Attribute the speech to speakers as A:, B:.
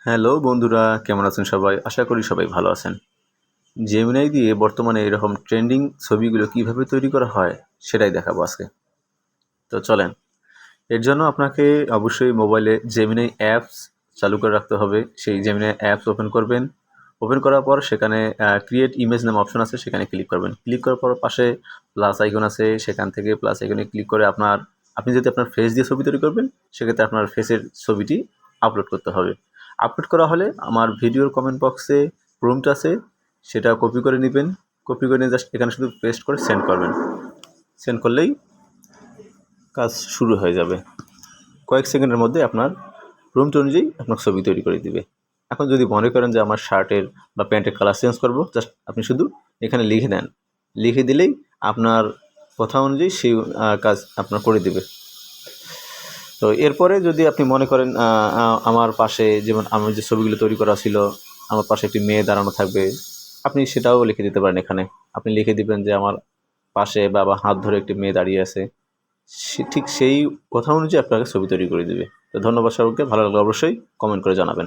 A: Hello বন্ধুরা, কেমন আছেন সবাই? আশা করি সবাই ভালো আছেন। জেমিনাই দিয়ে বর্তমানে এরকম ট্রেন্ডিং ছবিগুলো কিভাবে তৈরি করা হয় সেটাই দেখাবো আজকে। তো চলেন। এর জন্য আপনাকে অবশ্যই মোবাইলে জেমিনাই অ্যাপস চালু করে রাখতে হবে। সেই জেমিনাই অ্যাপস ওপেন করবেন। ওপেন করার পর সেখানে ক্রিয়েট ইমেজ নামে অপশন আছে, সেখানে ক্লিক করবেন। ক্লিক করার পর পাশে প্লাস আইকন আছে, সেখান থেকে প্লাস আইকনে ক্লিক করে আপনি যদি আপনার ফেস দিয়ে ছবি তৈরি করবেন, সেক্ষেত্রে আপনার ফেসের ছবিটি আপলোড করতে হবে। আপলোড করা হলে আমার ভিডিওর কমেন্ট বক্সে প্রম্পট আছে, সেটা কপি করে নেবেন। কপি করে নিয়ে জাস্ট এখানে শুধু পেস্ট করে সেন্ড করবেন। সেন্ড করলেই কাজ শুরু হয়ে যাবে। কয়েক সেকেন্ডের মধ্যে আপনার প্রম্পট অনুযায়ী আপনার ছবি তৈরি করে দিবে। এখন যদি মনে করেন যে আমার শার্টের বা প্যান্টের কালার চেঞ্জ করব, জাস্ট আপনি শুধু এখানে লিখে দেন। লিখে দিলেই আপনার কথা অনুযায়ী সেই কাজ আপনার করে দিবে। তো এরপরে যদি আপনি মনে করেন আমার পাশে, যেমন আমার যে ছবিগুলো তৈরি করা ছিল, আমার পাশে একটি মেয়ে দাঁড়ানো থাকবে, আপনি সেটাও লিখে দিতে পারেন এখানে। আপনি লিখে দিবেন যে আমার পাশে বা হাত ধরে একটি মেয়ে দাঁড়িয়ে আছে। ঠিক সেই কথা অনুযায়ী আপনাকে ছবি তৈরি করে দিবে। তো ধন্যবাদ সবাইকে। ভালো লাগলে অবশ্যই কমেন্ট করে জানাবেন।